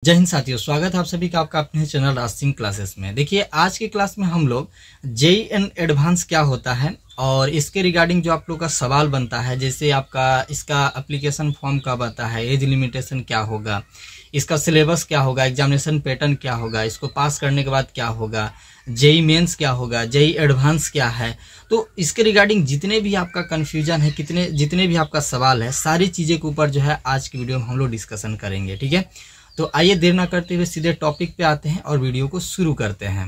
जय हिंद साथियों, स्वागत है आप सभी का आपका अपने चैनल राज सिंह क्लासेस में। देखिए, आज की क्लास में हम लोग जेईई एंड एडवांस क्या होता है और इसके रिगार्डिंग जो आप लोग का सवाल बनता है, जैसे आपका इसका एप्लीकेशन फॉर्म कब आता है, एज लिमिटेशन क्या होगा, इसका सिलेबस क्या होगा, एग्जामिनेशन पैटर्न क्या होगा, इसको पास करने के बाद क्या होगा, जेईई मेंस क्या होगा, जेईई एडवांस क्या है। तो इसके रिगार्डिंग जितने भी आपका कंफ्यूजन है, जितने भी आपका सवाल है, सारी चीज़ें के ऊपर जो है आज की वीडियो में हम लोग डिस्कशन करेंगे। ठीक है, तो आइए देर ना करते हुए सीधे टॉपिक पे आते हैं और वीडियो को शुरू करते हैं।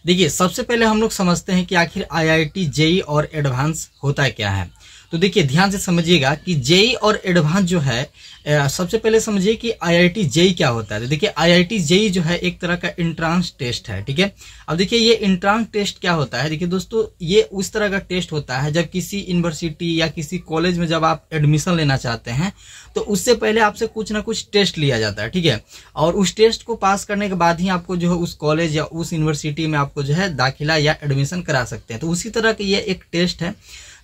देखिए, सबसे पहले हम लोग समझते हैं कि आखिर आईआईटी जेईई और एडवांस होता क्या है। तो देखिए, ध्यान से समझिएगा कि जेईई और एडवांस जो है, सबसे पहले समझिए कि आईआईटी जेईई क्या होता है। देखिए, आईआईटी जेईई जो है एक तरह का एंट्रांस टेस्ट है। ठीक है, अब देखिए ये एंट्रांस टेस्ट क्या होता है। देखिए दोस्तों, ये उस तरह का टेस्ट होता है जब किसी यूनिवर्सिटी या किसी कॉलेज में जब आप एडमिशन लेना चाहते हैं तो उससे पहले आपसे कुछ ना कुछ टेस्ट लिया जाता है। ठीक है, और उस टेस्ट को पास करने के बाद ही आपको जो है उस कॉलेज या उस यूनिवर्सिटी में आपको जो है दाखिला या एडमिशन करा सकते हैं। तो उसी तरह का ये एक टेस्ट है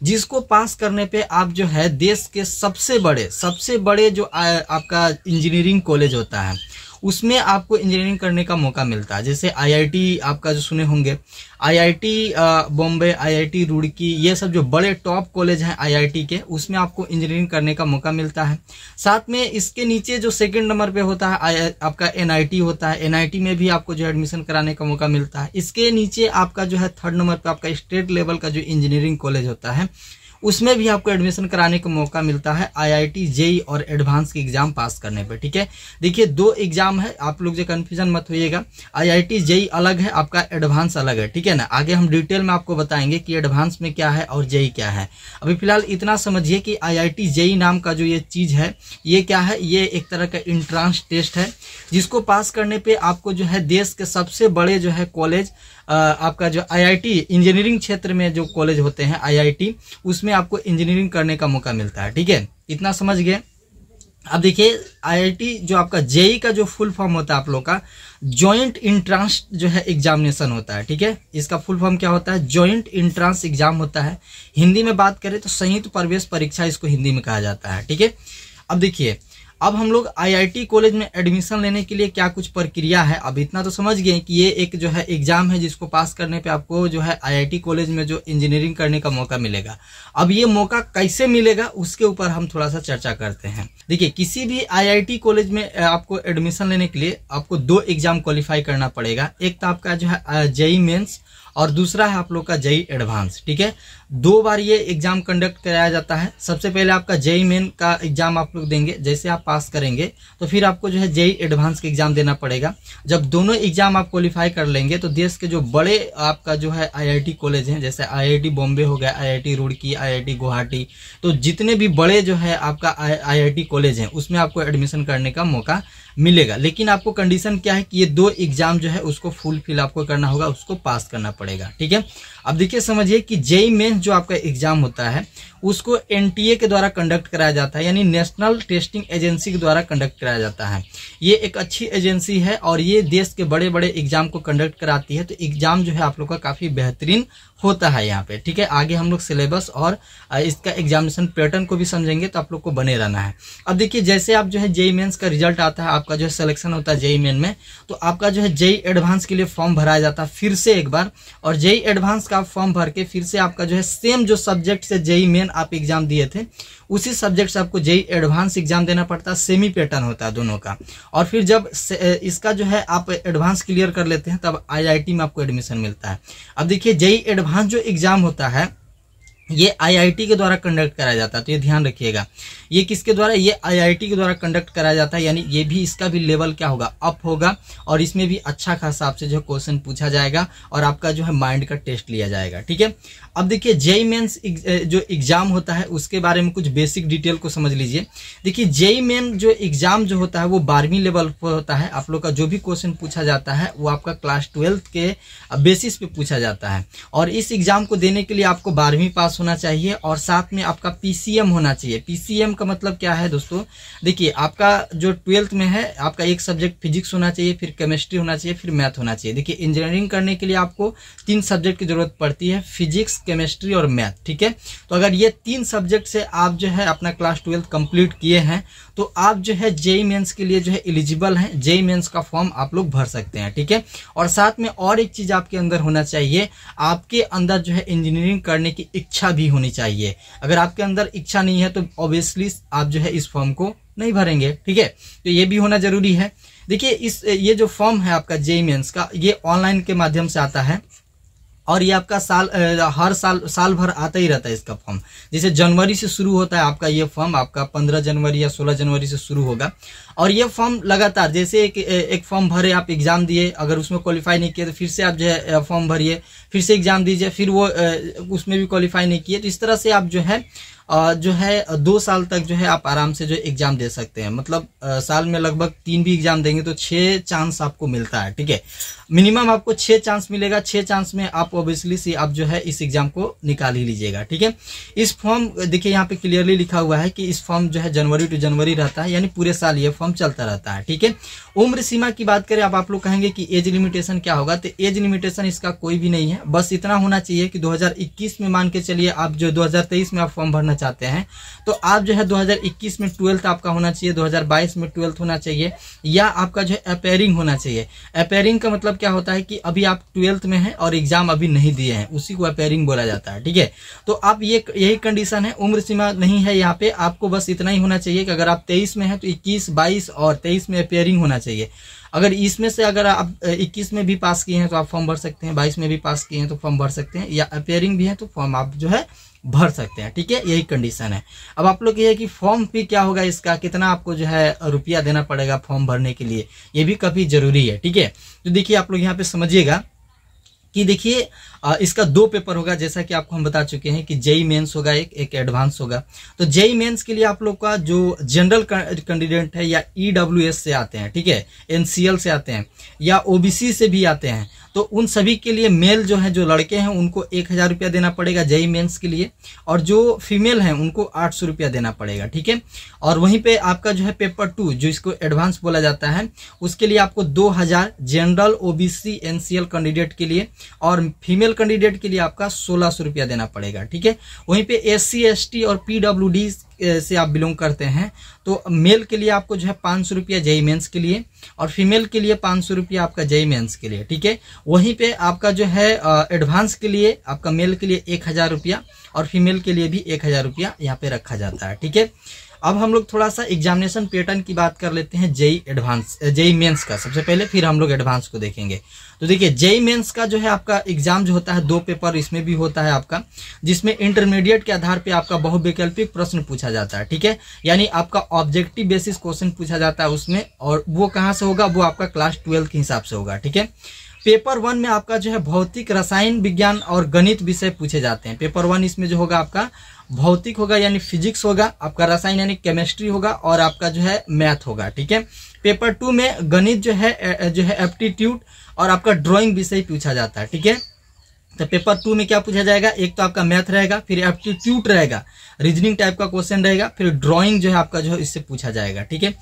जिसको पास करने पे आप जो है देश के सबसे बड़े जो आपका इंजीनियरिंग कॉलेज होता है उसमें आपको इंजीनियरिंग करने का मौका मिलता है। जैसे आईआईटी आपका जो सुने होंगे, आईआईटी बॉम्बे, आईआईटी रुड़की, ये सब जो बड़े टॉप कॉलेज हैं आईआईटी के, उसमें आपको इंजीनियरिंग करने का मौका मिलता है। साथ में इसके नीचे जो सेकंड नंबर पे होता है आपका एनआईटी होता है, एनआईटी में भी आपको जो एडमिशन कराने का मौका मिलता है। इसके नीचे आपका जो है थर्ड नंबर पे आपका स्टेट लेवल का जो इंजीनियरिंग कॉलेज होता है उसमें भी आपको एडमिशन कराने का मौका मिलता है आईआईटी जेईई और एडवांस के एग्जाम पास करने पर। ठीक है, देखिए दो एग्जाम है, आप लोग जो कंफ्यूजन मत होइएगा। आईआईटी जेईई अलग है, आपका एडवांस अलग है। ठीक है ना, आगे हम डिटेल में आपको बताएंगे कि एडवांस में क्या है और जेईई क्या है। अभी फिलहाल इतना समझिए कि आईआईटी जेईई नाम का जो ये चीज है, ये क्या है, ये एक तरह का एंट्रांस टेस्ट है जिसको पास करने पे आपको जो है देश के सबसे बड़े जो है कॉलेज, आपका जो आईआईटी इंजीनियरिंग क्षेत्र में जो कॉलेज होते हैं आईआईटी, उसमें आपको इंजीनियरिंग करने का मौका मिलता है। ठीक है, इतना समझ गए। अब देखिए, आईआईटी जो आपका जेईई का जो फुल फॉर्म होता है आप लोग का जॉइंट इंट्रांस जो है एग्जामिनेशन होता है। ठीक है, इसका फुल फॉर्म क्या होता है, जॉइंट इंट्रांस एग्जाम होता है। हिंदी में बात करें तो संयुक्त प्रवेश परीक्षा इसको हिंदी में कहा जाता है। ठीक है, अब देखिए, अब हम लोग आईआईटी कॉलेज में एडमिशन लेने के लिए क्या कुछ प्रक्रिया है, अब इतना तो समझ गए कि ये एक जो है एग्जाम है जिसको पास करने पे आपको जो है आईआईटी कॉलेज में जो इंजीनियरिंग करने का मौका मिलेगा। अब ये मौका कैसे मिलेगा उसके ऊपर हम थोड़ा सा चर्चा करते हैं। देखिए, किसी भी आईआईटी कॉलेज में आपको एडमिशन लेने के लिए आपको दो एग्जाम क्वालिफाई करना पड़ेगा। एक तो आपका जो है जेईई मेंस और दूसरा है आप लोग का जेईई एडवांस। ठीक है, दो बार ये एग्जाम कंडक्ट कराया जाता है। सबसे पहले आपका जेईई मेन का एग्जाम आप लोग देंगे, जैसे आप पास करेंगे तो फिर आपको जो है जेईई एडवांस का एग्जाम देना पड़ेगा। जब दोनों एग्जाम आप क्वालिफाई कर लेंगे तो देश के जो बड़े आपका जो है आईआईटी कॉलेज हैं, जैसे आईआईटी बॉम्बे हो गया, आईआईटी रुड़की, आईआईटी गुवाहाटी, तो जितने भी बड़े जो है आपका आईआईटी कॉलेज हैं उसमें आपको एडमिशन करने का मौका मिलेगा। लेकिन आपको कंडीशन क्या है कि ये दो एग्जाम जो है उसको फुलफिल आपको करना होगा, उसको पास करना पड़ेगा। ठीक है, अब देखिए समझिए कि जेईई मेंस जो आपका एग्जाम होता है उसको एनटीए के द्वारा कंडक्ट कराया जाता है, यानी नेशनल टेस्टिंग एजेंसी के द्वारा कंडक्ट कराया जाता है। ये एक अच्छी एजेंसी है और ये देश के बड़े बड़े एग्जाम को कंडक्ट कराती है। तो एग्जाम जो है आप लोग का काफी बेहतरीन होता है यहाँ पे। ठीक है, आगे हम लोग सिलेबस और इसका एग्जामिनेशन पैटर्न को भी समझेंगे, तो आप लोग को बने रहना है। अब देखिए, जैसे आप जो है जेईई मेंस का रिजल्ट आता है, आपका जो है सिलेक्शन होता है जेईई मेन में, तो आपका जो है जेईई एडवांस के लिए फॉर्म भराया जाता है फिर से एक बार, और जेईई एडवांस का फॉर्म भर के फिर से आपका जो है सेम जो सब्जेक्ट से जेईई मेन आप एग्जाम दिए थे उसी सब्जेक्ट से आपको जेईई एडवांस एग्जाम देना पड़ता है। सेमी पैटर्न होता है दोनों का। और फिर जब इसका जो है आप एडवांस क्लियर कर लेते हैं तब आईआईटी में आपको एडमिशन मिलता है। अब देखिए, जेईई एडवांस जो एग्जाम होता है ये आईआईटी के द्वारा कंडक्ट कराया जाता है, तो ये ध्यान रखिएगा। ये किसके द्वारा, ये आईआईटी के द्वारा कंडक्ट कराया जाता है, यानी ये भी इसका भी लेवल क्या होगा, अप होगा, और इसमें भी अच्छा खासा आपसे जो क्वेश्चन पूछा जाएगा और आपका जो है माइंड का टेस्ट लिया जाएगा। ठीक है, अब देखिए जेईई मेंस जो एग्जाम होता है उसके बारे में कुछ बेसिक डिटेल को समझ लीजिए। देखिए, जेईई मेन जो एग्जाम जो होता है वो 12वीं लेवल पर होता है। आप लोग का जो भी क्वेश्चन पूछा जाता है वो आपका क्लास 12th के बेसिस पे पूछा जाता है, और इस एग्जाम को देने के लिए आपको 12वीं पास पास होना चाहिए और साथ में आपका पीसीएम होना चाहिए। पीसीएम का मतलब क्या है दोस्तों, देखिए आपका जो 12th में है आपका एक सब्जेक्ट फिजिक्स होना चाहिए, फिर केमिस्ट्री होना चाहिए, फिर मैथ होना चाहिए। देखिए इंजीनियरिंग करने के लिए आपको 3 सब्जेक्ट की जरूरत पड़ती है, फिजिक्स, केमिस्ट्री और मैथ, ठीक है। तो अगर ये 3 सब्जेक्ट से आप जो है अपना क्लास 12 कंप्लीट किए हैं तो आप जो है जेईई मेंस के लिए जो है एलिजिबल हैं, जेईई मेंस का फॉर्म आप लोग भर सकते हैं, ठीक है। और साथ में और एक चीज आपके अंदर होना चाहिए, आपके अंदर जो है इंजीनियरिंग करने की इच्छा भी होनी चाहिए। अगर आपके अंदर इच्छा नहीं है तो ऑब्वियसली आप जो है इस फॉर्म को नहीं भरेंगे, ठीक है। तो ये भी होना जरूरी है। देखिए ये जो फॉर्म है आपका जेईई मेंस का, ये ऑनलाइन के माध्यम से आता है और ये आपका हर साल भर आता ही रहता है इसका फॉर्म। जैसे जनवरी से शुरू होता है आपका ये फॉर्म, आपका 15 जनवरी या 16 जनवरी से शुरू होगा और ये फॉर्म लगातार, जैसे एक फॉर्म भरे, आप एग्जाम दिए, अगर उसमें क्वालिफाई नहीं किए तो फिर से आप जो है फॉर्म भरिए, फिर से एग्जाम दीजिए, फिर वो उसमें भी क्वालिफाई नहीं किए, तो इस तरह से आप जो है 2 साल तक जो है आप आराम से जो एग्जाम दे सकते हैं। मतलब साल में लगभग 3 भी एग्जाम देंगे तो 6 चांस आपको मिलता है, ठीक है। मिनिमम आपको 6 चांस मिलेगा, 6 चांस में आप ऑब्वियसली से आप जो है इस एग्जाम को निकाल ही लीजिएगा, ठीक है। इस फॉर्म देखिए यहाँ पे क्लियरली लिखा हुआ है कि इस फॉर्म जो है जनवरी टू जनवरी रहता है, यानी पूरे साल ये फॉर्म चलता रहता है, ठीक है। उम्र सीमा की बात करें, अब आप लोग कहेंगे कि एज लिमिटेशन क्या होगा, तो एज लिमिटेशन इसका कोई भी नहीं है। बस इतना होना चाहिए कि 2021 में मान के चलिए आप जो 2023 में आप फॉर्म भरना चाहते हैं तो आप जो है 2021 में 12th आपका होना चाहिए, 2022 में 12th होना चाहिए, या आपका जो है अपेयरिंग होना चाहिए। अपेयरिंग का मतलब क्या होता है कि अभी आप 12th में हैं और एग्जाम अभी नहीं दिए हैं, उसी को अपेयरिंग बोला जाता है, ठीक है। तो आप यही कंडीशन है, उम्र सीमा नहीं है यहाँ पे, आपको बस इतना ही होना चाहिए कि अगर आप 23 में हैं तो 21, 22 और 23 में अपेयरिंग होना चाहिए। अगर इसमें से अगर आप 21 में भी पास किए हैं तो आप फॉर्म भर सकते हैं, 22 में भी पास किए हैं तो फॉर्म भर सकते हैं, या अपेयरिंग भी है तो फॉर्म आप जो है भर सकते हैं, ठीक है। यही कंडीशन है। अब आप लोग ये है कि फॉर्म फी क्या होगा, इसका कितना आपको जो है रुपया देना पड़ेगा फॉर्म भरने के लिए, ये भी काफी जरूरी है, ठीक है। तो देखिए आप लोग यहाँ पे समझिएगा कि देखिए इसका 2 पेपर होगा, जैसा कि आपको हम बता चुके हैं कि जेईई मेंस होगा, एक एडवांस होगा। तो जेईई मेंस के लिए आप लोग का जो जनरल कैंडिडेट है या ईडब्ल्यूएस से आते हैं, ठीक है, एनसीएल से आते हैं या ओबीसी से भी आते हैं, तो उन सभी के लिए मेल जो है, जो लड़के हैं उनको 1000 रुपया देना पड़ेगा जेईई मेंस के लिए, और जो फीमेल हैं उनको 800 रुपया देना पड़ेगा, ठीक है। और वहीं पे आपका जो है पेपर 2 जो इसको एडवांस बोला जाता है, उसके लिए आपको 2000 जनरल, ओबीसी, एनसीएल कैंडिडेट के लिए, और फीमेल कैंडिडेट के लिए आपका 1600 रुपया देना पड़ेगा, ठीक है। वहीं पे एससी, एसटी और पीडब्ल्यूडी से आप बिलोंग करते हैं तो मेल के लिए आपको जो है 500 रुपया जेईई मेंस के लिए, और फीमेल के लिए 500 रुपया आपका जेईई मेंस के लिए, ठीक है। वहीं पे आपका जो है एडवांस के लिए आपका मेल के लिए 1000 रुपया और फीमेल के लिए भी 1000 रुपया यहाँ पे रखा जाता है, ठीक है। अब हम लोग थोड़ा सा एग्जामिनेशन पैटर्न की बात कर लेते हैं जेईई मेंस का सबसे पहले, फिर हम लोग एडवांस को देखेंगे। तो देखिए जेईई मेंस का जो है आपका एग्जाम जो होता है 2 पेपर इसमें भी होता है आपका, जिसमें इंटरमीडिएट के आधार पे आपका बहुवैकल्पिक प्रश्न पूछा जाता है, ठीक है। यानी आपका ऑब्जेक्टिव बेसिस क्वेश्चन पूछा जाता है उसमें, और वो कहाँ से होगा, वो आपका क्लास 12 के हिसाब से होगा, ठीक है। पेपर 1 में आपका जो है भौतिक, रसायन विज्ञान और गणित विषय पूछे जाते हैं। पेपर 1 इसमें जो होगा आपका भौतिक होगा यानी फिजिक्स होगा, आपका रसायन यानी केमिस्ट्री होगा, और आपका जो है मैथ होगा, ठीक है। पेपर 2 में गणित जो है एप्टीट्यूड और आपका ड्राइंग विषय पूछा जाता है, ठीक है। तो पेपर 2 में क्या पूछा जाएगा, एक तो आपका मैथ रहेगा, फिर एप्टीट्यूड रहेगा, रीजनिंग टाइप का क्वेश्चन रहेगा, फिर ड्राइंग जो है आपका जो है इससे पूछा जाएगा, ठीक है।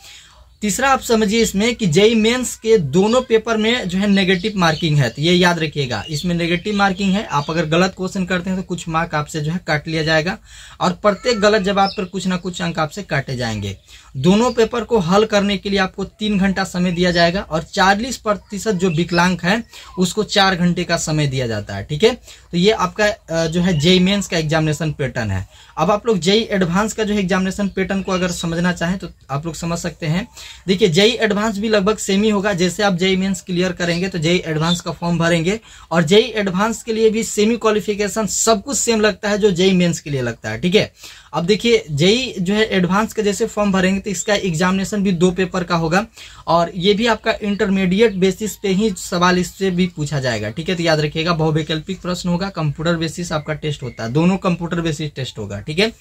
तीसरा आप समझिए इसमें कि जेईई मेंस के दोनों पेपर में जो है नेगेटिव मार्किंग है, तो ये याद रखिएगा, इसमें नेगेटिव मार्किंग है। आप अगर गलत क्वेश्चन करते हैं तो कुछ मार्क आपसे जो है काट लिया जाएगा, और प्रत्येक गलत जवाब पर कुछ ना कुछ अंक आपसे काटे जाएंगे। दोनों पेपर को हल करने के लिए आपको 3 घंटा समय दिया जाएगा, और 40% जो विकलांग है उसको 4 घंटे का समय दिया जाता है, ठीक है। तो ये आपका जो है जेईई मेंस का एग्जामिनेशन पैटर्न है। अब आप लोग जेईई एडवांस का जो है एग्जामिनेशन पैटर्न को अगर समझना चाहें तो आप लोग समझ सकते हैं। देखिए जेईई एडवांस भी लगभग सेम ही होगा, जैसे आप जेईई मेंस क्लियर करेंगे तो जेईई एडवांस का फॉर्म भरेंगे, और जेईई एडवांस के लिए भी सेमी क्वालिफिकेशन सब कुछ सेम लगता है जो जेईई मेंस के लिए लगता है, ठीक है। अब देखिए जेईई जो है एडवांस का जैसे फॉर्म भरेंगे तो इसका एग्जामिनेशन भी 2 पेपर का होगा, और ये भी आपका इंटरमीडिएट बेसिस पे ही सवाल इससे भी पूछा जाएगा, ठीक है। तो याद रखिएगा बहुवैकल्पिक प्रश्न होगा, कंप्यूटर बेसिस आपका टेस्ट होता है, दोनों कंप्यूटर बेसिस टेस्ट होगा, ठीक है।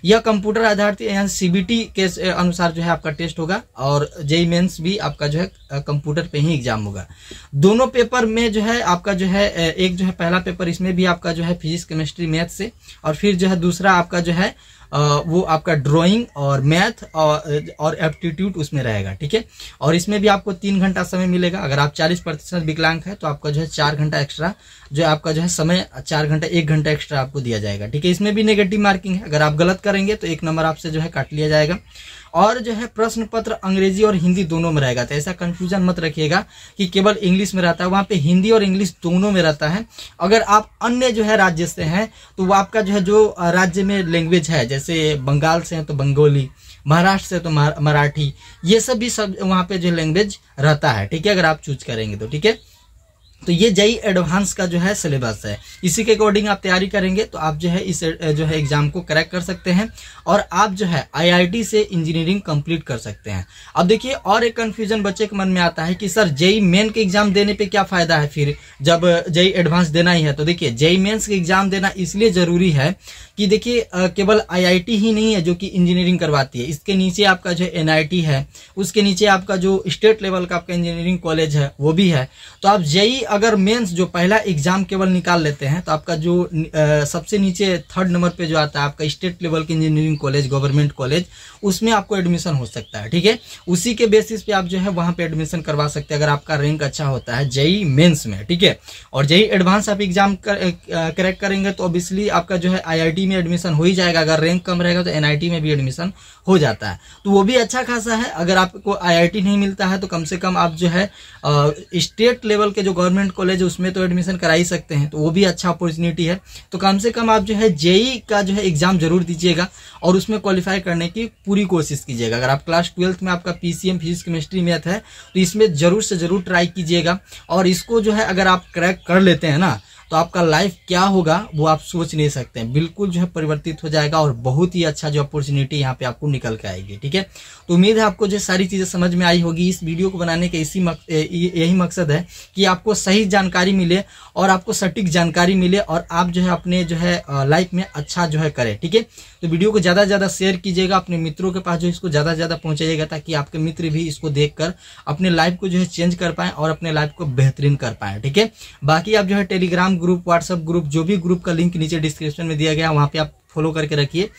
यह कंप्यूटर आधारित यानी सीबीटी के अनुसार जो है आपका टेस्ट होगा, और जेईई मेंस भी आपका जो है कंप्यूटर पे ही एग्जाम होगा। दोनों पेपर में जो है आपका जो है एक जो है पहला पेपर इसमें भी आपका जो है फिजिक्स केमिस्ट्री मैथ से, और फिर जो है दूसरा आपका जो है वो आपका ड्राइंग और मैथ और एप्टीट्यूड उसमें रहेगा, ठीक है। और इसमें भी आपको 3 घंटा समय मिलेगा। अगर आप 40% विकलांग है तो आपका जो है 4 घंटा एक्स्ट्रा जो आपका जो है समय 4 घंटा 1 घंटा एक्स्ट्रा आपको दिया जाएगा, ठीक है। इसमें भी नेगेटिव मार्किंग है, अगर आप गलत करेंगे तो 1 नंबर आपसे जो है काट लिया जाएगा। और जो है प्रश्न पत्र अंग्रेजी और हिंदी दोनों में रहेगा, तो ऐसा कंफ्यूजन मत रखिएगा कि केवल इंग्लिश में रहता है, वहां पे हिंदी और इंग्लिश दोनों में रहता है। अगर आप अन्य जो है राज्य से हैं तो वो आपका जो है जो राज्य में लैंग्वेज है, जैसे बंगाल से हैं तो बंगाली, महाराष्ट्र से तो मराठी, ये सब भी सब वहां पे जो लैंग्वेज रहता है, ठीक है, अगर आप चूज करेंगे तो, ठीक है। तो ये जेईई एडवांस का जो है सिलेबस है, इसी के अकॉर्डिंग आप तैयारी करेंगे तो आप जो है इस जो है एग्जाम को क्रैक कर सकते हैं, और आप जो है आईआईटी से इंजीनियरिंग कंप्लीट कर सकते हैं। अब देखिए और एक कंफ्यूजन बच्चे के मन में आता है कि सर जेईई मेन के एग्जाम देने पे क्या फायदा है फिर, जब जेईई एडवांस देना ही है। तो देखिए जेईई मेंस के एग्जाम देना इसलिए जरूरी है कि देखिए केवल आईआईटी ही नहीं है जो कि इंजीनियरिंग करवाती है, इसके नीचे आपका जो एनआईटी है, उसके नीचे आपका जो स्टेट लेवल का आपका इंजीनियरिंग कॉलेज है वो भी है। तो आप जेईई अगर मेंस जो पहला एग्जाम केवल निकाल लेते हैं तो आपका जो सबसे नीचे 3rd नंबर पे जो आता है आपका स्टेट लेवल के इंजीनियरिंग कॉलेज, गवर्नमेंट कॉलेज, उसमें आपको एडमिशन हो सकता है, ठीक है। उसी के बेसिस पे आप जो है वहां पे एडमिशन करवा सकते हैं अगर आपका रैंक अच्छा होता है जेईई मेंस में, ठीक है। और जेईई एडवांस आप एग्जाम क्रैक करेंगे तो ऑब्वियसली आपका जो है आईआईटी में एडमिशन हो ही जाएगा, अगर रैंक कम रहेगा तो एनआईटी में भी एडमिशन हो जाता है, तो वो भी अच्छा खासा है। अगर आपको आईआईटी नहीं मिलता है तो कम से कम आप जो है स्टेट लेवल के जो गवर्नमेंट कॉलेज है उसमें तो एडमिशन करा ही सकते हैं, तो वो भी अच्छा अपॉर्चुनिटी है। तो कम से कम आप जो है जेईई का जो है एग्जाम जरूर दीजिएगा और उसमें क्वालिफाई करने की पूरी कोशिश कीजिएगा। अगर आप क्लास 12th में आपका पीसीएम फिजिक्स केमिस्ट्री मैथ है तो इसमें जरूर से जरूर ट्राई कीजिएगा, और इसको जो है अगर आप क्रैक कर लेते हैं ना तो आपका लाइफ क्या होगा वो आप सोच नहीं सकते हैं, बिल्कुल जो है परिवर्तित हो जाएगा, और बहुत ही अच्छा जो अपॉर्चुनिटी यहाँ पे आपको निकल के आएगी, ठीक है। तो उम्मीद है आपको जो सारी चीजें समझ में आई होगी। इस वीडियो को बनाने के यही मकसद है कि आपको सही जानकारी मिले और आपको सटीक जानकारी मिले, और आप जो है अपने जो है लाइफ में अच्छा जो है करें, ठीक है। तो वीडियो को ज्यादा से ज्यादा शेयर कीजिएगा अपने मित्रों के पास, जो इसको ज्यादा से ज्यादा पहुंचाइएगा ताकि आपके मित्र भी इसको देखकर अपने लाइफ को जो है चेंज कर पाए और अपने लाइफ को बेहतरीन कर पाए, ठीक है। बाकी आप जो है टेलीग्राम ग्रुप, व्हाट्सएप ग्रुप, जो भी ग्रुप का लिंक नीचे डिस्क्रिप्शन में दिया गया वहां पे आप फॉलो करके रखिए,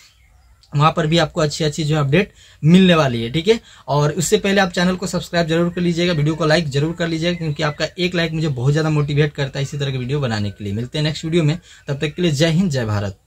वहां पर भी आपको अच्छी अच्छी जो अपडेट मिलने वाली है, ठीक है। और उससे पहले आप चैनल को सब्सक्राइब जरूर कर लीजिएगा, वीडियो को लाइक जरूर कर लीजिएगा, क्योंकि आपका एक लाइक मुझे बहुत ज्यादा मोटिवेट करता है इसी तरह के वीडियो बनाने के लिए। मिलते हैं नेक्स्ट वीडियो में, तब तक के लिए जय हिंद, जय भारत।